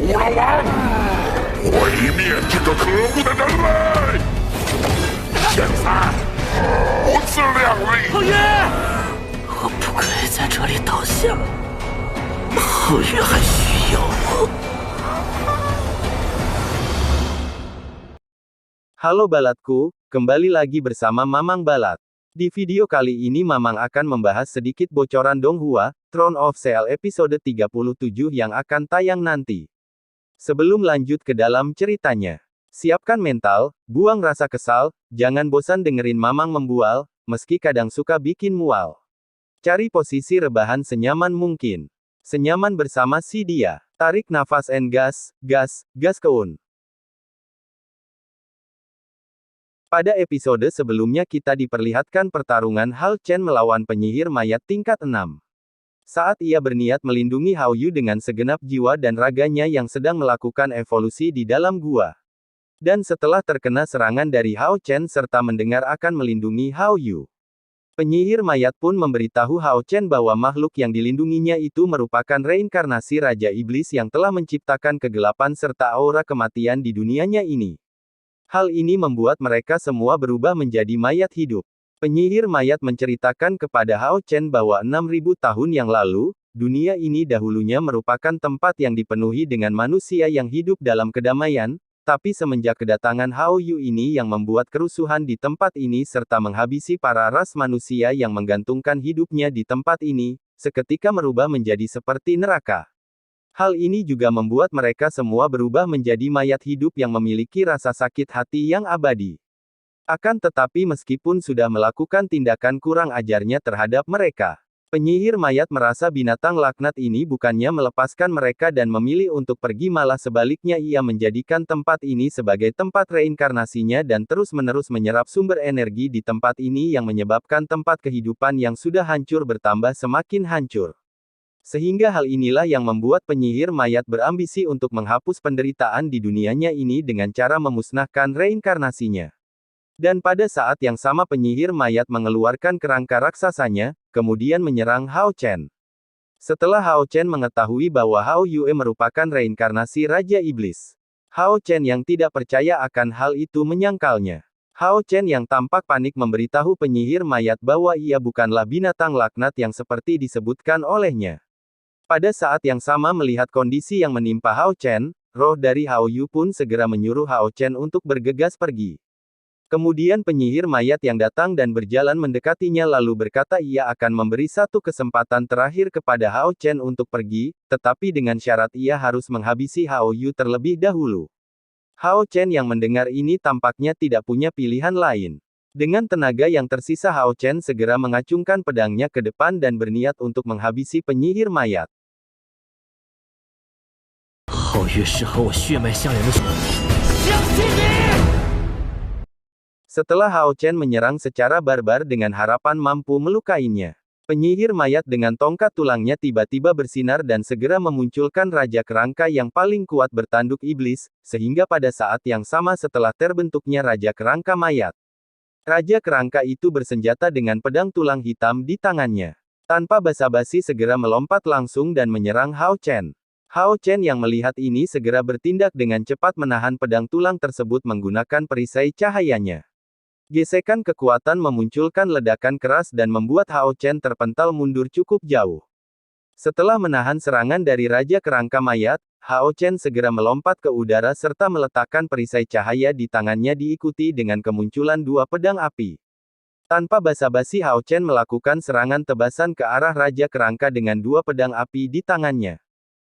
五老王，毁灭这个可恶的人类！现在，不自量力！皓月，我不可以在这里倒下。皓月还需要我。Halo Balatku, kembali lagi bersama Mamang Balat. Di video kali ini Mamang akan membahas sedikit bocoran Donghua, Throne of Steel episode 37 yang akan tayang nanti. Sebelum lanjut ke dalam ceritanya, siapkan mental, buang rasa kesal, jangan bosan dengerin Mamang membual, meski kadang suka bikin mual. Cari posisi rebahan senyaman mungkin. Senyaman bersama si dia. Tarik nafas and gas, gas keun. Pada episode sebelumnya kita diperlihatkan pertarungan Hao Chen melawan penyihir mayat tingkat 6. Saat ia berniat melindungi Hao Yu dengan segenap jiwa dan raganya yang sedang melakukan evolusi di dalam gua. Dan setelah terkena serangan dari Hao Chen serta mendengar akan melindungi Hao Yu, penyihir mayat pun memberitahu Hao Chen bahwa makhluk yang dilindunginya itu merupakan reinkarnasi Raja Iblis yang telah menciptakan kegelapan serta aura kematian di dunianya ini. Hal ini membuat mereka semua berubah menjadi mayat hidup. Penyihir mayat menceritakan kepada Hao Chen bahwa 6.000 tahun yang lalu, dunia ini dahulunya merupakan tempat yang dipenuhi dengan manusia yang hidup dalam kedamaian, tapi semenjak kedatangan Hao Yu ini yang membuat kerusuhan di tempat ini serta menghabisi para ras manusia yang menggantungkan hidupnya di tempat ini, seketika merubah menjadi seperti neraka. Hal ini juga membuat mereka semua berubah menjadi mayat hidup yang memiliki rasa sakit hati yang abadi. Akan tetapi meskipun sudah melakukan tindakan kurang ajarnya terhadap mereka, penyihir mayat merasa binatang laknat ini bukannya melepaskan mereka dan memilih untuk pergi, malah sebaliknya ia menjadikan tempat ini sebagai tempat reinkarnasinya dan terus-menerus menyerap sumber energi di tempat ini yang menyebabkan tempat kehidupan yang sudah hancur bertambah semakin hancur. Sehingga hal inilah yang membuat penyihir mayat berambisi untuk menghapus penderitaan di dunianya ini dengan cara memusnahkan reinkarnasinya. Dan pada saat yang sama penyihir mayat mengeluarkan kerangka raksasanya, kemudian menyerang Hao Chen. Setelah Hao Chen mengetahui bahwa Hao Yue merupakan reinkarnasi Raja Iblis, Hao Chen yang tidak percaya akan hal itu menyangkalnya. Hao Chen yang tampak panik memberitahu penyihir mayat bahwa ia bukanlah binatang laknat yang seperti disebutkan olehnya. Pada saat yang sama melihat kondisi yang menimpa Hao Chen, roh dari Hao Yu pun segera menyuruh Hao Chen untuk bergegas pergi. Kemudian penyihir mayat yang datang dan berjalan mendekatinya lalu berkata ia akan memberi satu kesempatan terakhir kepada Hao Chen untuk pergi, tetapi dengan syarat ia harus menghabisi Hao Yu terlebih dahulu. Hao Chen yang mendengar ini tampaknya tidak punya pilihan lain. Dengan tenaga yang tersisa Hao Chen segera mengacungkan pedangnya ke depan dan berniat untuk menghabisi penyihir mayat. 皓月是和我血脉相连的，相信你！ Setelah Hao Chen menyerang secara barbar dengan harapan mampu melukainya, penyihir mayat dengan tongkat tulangnya tiba-tiba bersinar dan segera memunculkan Raja Kerangka yang paling kuat bertanduk iblis, sehingga pada saat yang sama setelah terbentuknya Raja Kerangka mayat, Raja Kerangka itu bersenjata dengan pedang tulang hitam di tangannya. Tanpa basa-basi segera melompat langsung dan menyerang Hao Chen. Hao Chen yang melihat ini segera bertindak dengan cepat menahan pedang tulang tersebut menggunakan perisai cahayanya. Gesekan kekuatan memunculkan ledakan keras dan membuat Hao Chen terpental mundur cukup jauh. Setelah menahan serangan dari Raja Kerangka mayat, Hao Chen segera melompat ke udara serta meletakkan perisai cahaya di tangannya diikuti dengan kemunculan dua pedang api. Tanpa basa-basi Hao Chen melakukan serangan tebasan ke arah Raja Kerangka dengan dua pedang api di tangannya,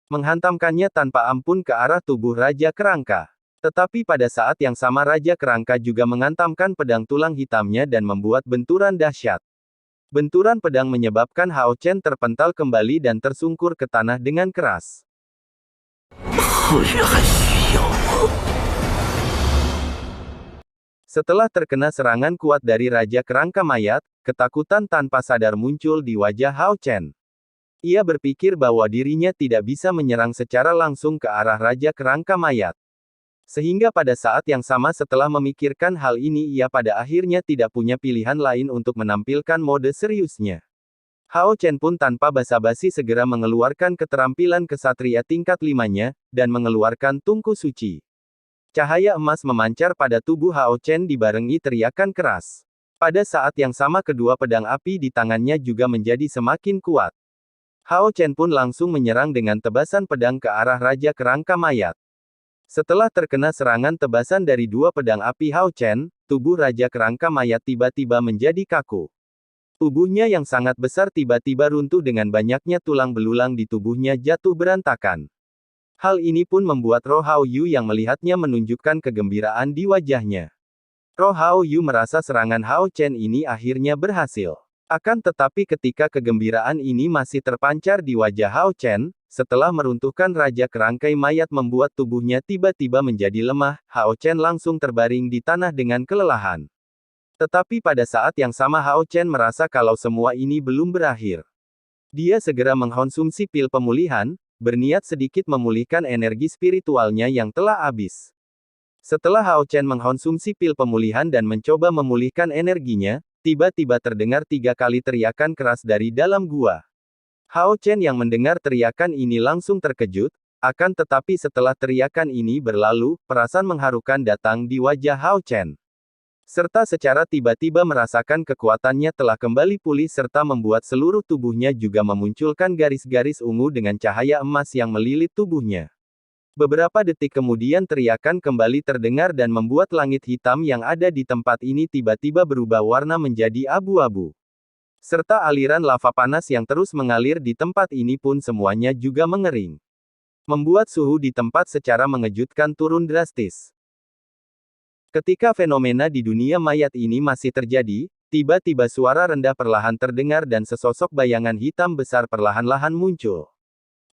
menghantamkannya tanpa ampun ke arah tubuh Raja Kerangka. Tetapi pada saat yang sama Raja Kerangka juga menghantamkan pedang tulang hitamnya dan membuat benturan dahsyat. Benturan pedang menyebabkan Hao Chen terpental kembali dan tersungkur ke tanah dengan keras. Setelah terkena serangan kuat dari Raja Kerangka mayat, ketakutan tanpa sadar muncul di wajah Hao Chen. Ia berpikir bahwa dirinya tidak bisa menyerang secara langsung ke arah Raja Kerangka mayat. Sehingga pada saat yang sama setelah memikirkan hal ini ia pada akhirnya tidak punya pilihan lain untuk menampilkan mode seriusnya. Hao Chen pun tanpa basa-basi segera mengeluarkan keterampilan kesatria tingkat 5-nya, dan mengeluarkan tungku suci. Cahaya emas memancar pada tubuh Hao Chen dibarengi teriakan keras. Pada saat yang sama kedua pedang api di tangannya juga menjadi semakin kuat. Hao Chen pun langsung menyerang dengan tebasan pedang ke arah Raja Kerangka Mayat. Setelah terkena serangan tebasan dari dua pedang api Hao Chen, tubuh Raja Kerangka Mayat tiba-tiba menjadi kaku. Tubuhnya yang sangat besar tiba-tiba runtuh dengan banyaknya tulang belulang di tubuhnya jatuh berantakan. Hal ini pun membuat roh Hao Yu yang melihatnya menunjukkan kegembiraan di wajahnya. Roh Hao Yu merasa serangan Hao Chen ini akhirnya berhasil. Akan tetapi ketika kegembiraan ini masih terpancar di wajah Hao Chen, setelah meruntuhkan Raja Kerangkai Mayat membuat tubuhnya tiba-tiba menjadi lemah, Hao Chen langsung terbaring di tanah dengan kelelahan. Tetapi pada saat yang sama Hao Chen merasa kalau semua ini belum berakhir. Dia segera mengkonsumsi pil pemulihan, berniat sedikit memulihkan energi spiritualnya yang telah habis. Setelah Hao Chen mengkonsumsi pil pemulihan dan mencoba memulihkan energinya, tiba-tiba terdengar 3 kali teriakan keras dari dalam gua. Hao Chen yang mendengar teriakan ini langsung terkejut, akan tetapi setelah teriakan ini berlalu, perasaan mengharukan datang di wajah Hao Chen. Serta secara tiba-tiba merasakan kekuatannya telah kembali pulih serta membuat seluruh tubuhnya juga memunculkan garis-garis ungu dengan cahaya emas yang melilit tubuhnya. Beberapa detik kemudian teriakan kembali terdengar dan membuat langit hitam yang ada di tempat ini tiba-tiba berubah warna menjadi abu-abu. Serta aliran lava panas yang terus mengalir di tempat ini pun semuanya juga mengering. Membuat suhu di tempat secara mengejutkan turun drastis. Ketika fenomena di dunia mayat ini masih terjadi, tiba-tiba suara rendah perlahan terdengar dan sesosok bayangan hitam besar perlahan-lahan muncul.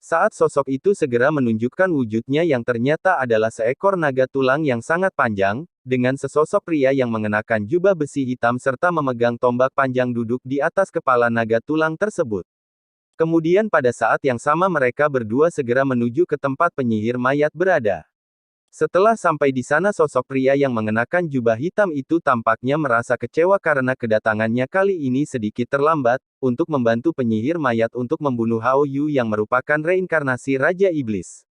Saat sosok itu segera menunjukkan wujudnya yang ternyata adalah seekor naga tulang yang sangat panjang, dengan sesosok pria yang mengenakan jubah besi hitam serta memegang tombak panjang duduk di atas kepala naga tulang tersebut. Kemudian pada saat yang sama mereka berdua segera menuju ke tempat penyihir mayat berada. Setelah sampai di sana sosok pria yang mengenakan jubah hitam itu tampaknya merasa kecewa karena kedatangannya kali ini sedikit terlambat, untuk membantu penyihir mayat untuk membunuh Hao Yu yang merupakan reinkarnasi Raja Iblis.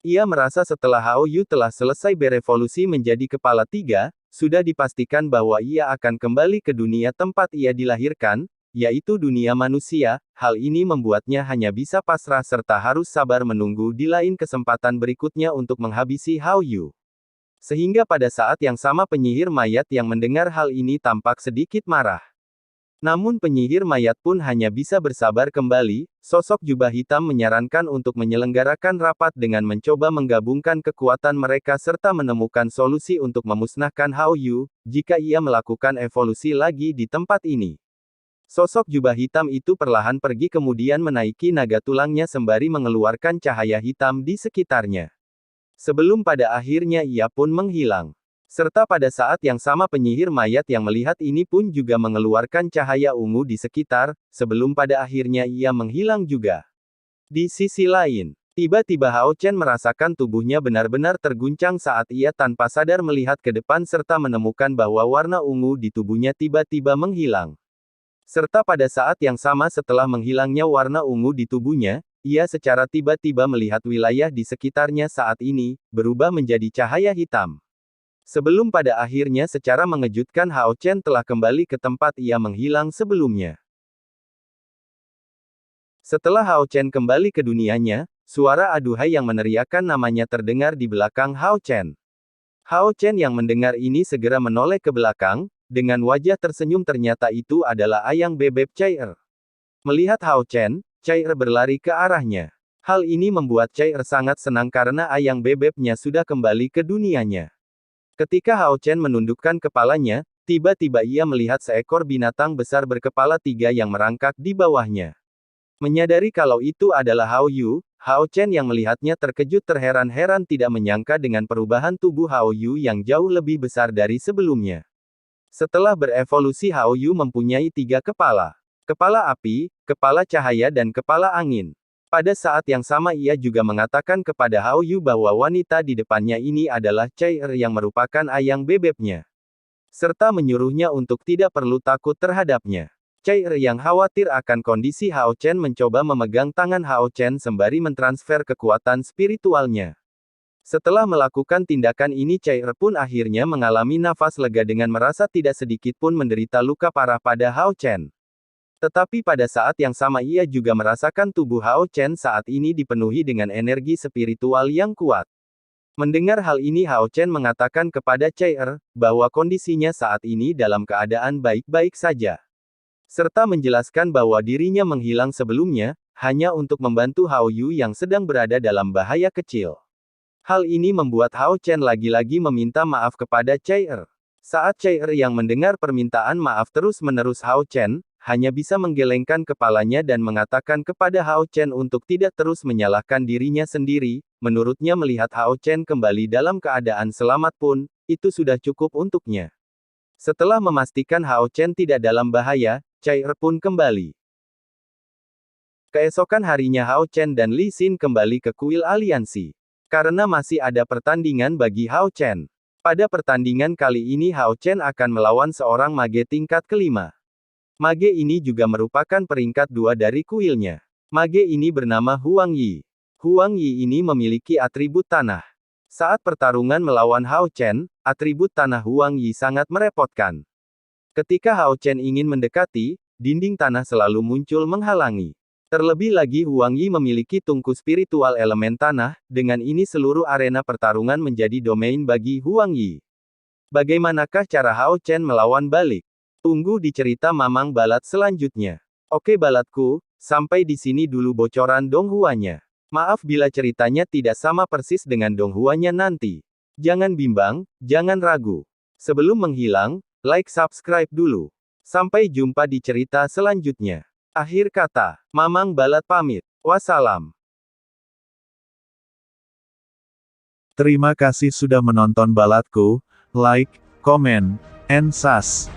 Ia merasa setelah Hao Yu telah selesai berevolusi menjadi kepala 3, sudah dipastikan bahwa ia akan kembali ke dunia tempat ia dilahirkan, yaitu dunia manusia. Hal ini membuatnya hanya bisa pasrah serta harus sabar menunggu di lain kesempatan berikutnya untuk menghabisi Hao Yu. Sehingga pada saat yang sama penyihir mayat yang mendengar hal ini tampak sedikit marah. Namun penyihir mayat pun hanya bisa bersabar kembali. Sosok jubah hitam menyarankan untuk menyelenggarakan rapat dengan mencoba menggabungkan kekuatan mereka serta menemukan solusi untuk memusnahkan Hao Yu, jika ia melakukan evolusi lagi di tempat ini. Sosok jubah hitam itu perlahan pergi kemudian menaiki naga tulangnya sembari mengeluarkan cahaya hitam di sekitarnya. Sebelum pada akhirnya ia pun menghilang. Serta pada saat yang sama penyihir mayat yang melihat ini pun juga mengeluarkan cahaya ungu di sekitar, sebelum pada akhirnya ia menghilang juga. Di sisi lain, tiba-tiba Hao Chen merasakan tubuhnya benar-benar terguncang saat ia tanpa sadar melihat ke depan serta menemukan bahwa warna ungu di tubuhnya tiba-tiba menghilang. Serta pada saat yang sama setelah menghilangnya warna ungu di tubuhnya, ia secara tiba-tiba melihat wilayah di sekitarnya saat ini, berubah menjadi cahaya hitam. Sebelum pada akhirnya secara mengejutkan Hao Chen telah kembali ke tempat ia menghilang sebelumnya. Setelah Hao Chen kembali ke dunianya, suara aduhai yang meneriakkan namanya terdengar di belakang Hao Chen. Hao Chen yang mendengar ini segera menoleh ke belakang, dengan wajah tersenyum ternyata itu adalah ayang bebek Chai-er. Melihat Hao Chen, Chai-er berlari ke arahnya. Hal ini membuat Chai-er sangat senang karena ayang bebeknya sudah kembali ke dunianya. Ketika Hao Chen menundukkan kepalanya, tiba-tiba ia melihat seekor binatang besar berkepala 3 yang merangkak di bawahnya. Menyadari kalau itu adalah Hao Yu, Hao Chen yang melihatnya terkejut terheran-heran tidak menyangka dengan perubahan tubuh Hao Yu yang jauh lebih besar dari sebelumnya. Setelah berevolusi Hao Yu mempunyai 3 kepala. Kepala api, kepala cahaya dan kepala angin. Pada saat yang sama ia juga mengatakan kepada Hao Yu bahwa wanita di depannya ini adalah Chai-er yang merupakan ayang bebeknya. Serta menyuruhnya untuk tidak perlu takut terhadapnya. Chair yang khawatir akan kondisi Hao Chen mencoba memegang tangan Hao Chen sembari mentransfer kekuatan spiritualnya. Setelah melakukan tindakan ini Chair pun akhirnya mengalami nafas lega dengan merasa tidak sedikit pun menderita luka parah pada Hao Chen. Tetapi pada saat yang sama ia juga merasakan tubuh Hao Chen saat ini dipenuhi dengan energi spiritual yang kuat. Mendengar hal ini Hao Chen mengatakan kepada Chair, bahwa kondisinya saat ini dalam keadaan baik-baik saja. Serta menjelaskan bahwa dirinya menghilang sebelumnya, hanya untuk membantu Hao Yu yang sedang berada dalam bahaya kecil. Hal ini membuat Hao Chen lagi-lagi meminta maaf kepada Chair. Saat Chair yang mendengar permintaan maaf terus-menerus Hao Chen, hanya bisa menggelengkan kepalanya dan mengatakan kepada Hao Chen untuk tidak terus menyalahkan dirinya sendiri. Menurutnya melihat Hao Chen kembali dalam keadaan selamat pun, itu sudah cukup untuknya. Setelah memastikan Hao Chen tidak dalam bahaya, Chair pun kembali. Keesokan harinya Hao Chen dan Li Xin kembali ke kuil aliansi. Karena masih ada pertandingan bagi Hao Chen. Pada pertandingan kali ini Hao Chen akan melawan seorang mage tingkat kelima. Mage ini juga merupakan peringkat 2 dari kuilnya. Mage ini bernama Huang Yi. Huang Yi ini memiliki atribut tanah. Saat pertarungan melawan Hao Chen, atribut tanah Huang Yi sangat merepotkan. Ketika Hao Chen ingin mendekati, dinding tanah selalu muncul menghalangi. Terlebih lagi Huang Yi memiliki tungku spiritual elemen tanah, dengan ini seluruh arena pertarungan menjadi domain bagi Huang Yi. Bagaimanakah cara Hao Chen melawan balik? Tunggu di cerita Mamang Balat selanjutnya. Oke balatku, sampai di sini dulu bocoran Donghuanya. Maaf bila ceritanya tidak sama persis dengan Donghuanya nanti. Jangan bimbang, jangan ragu. Sebelum menghilang, like subscribe dulu. Sampai jumpa di cerita selanjutnya. Akhir kata, Mamang Balat pamit. Wassalam. Terima kasih sudah menonton Balatku, like, comment, and subscribe.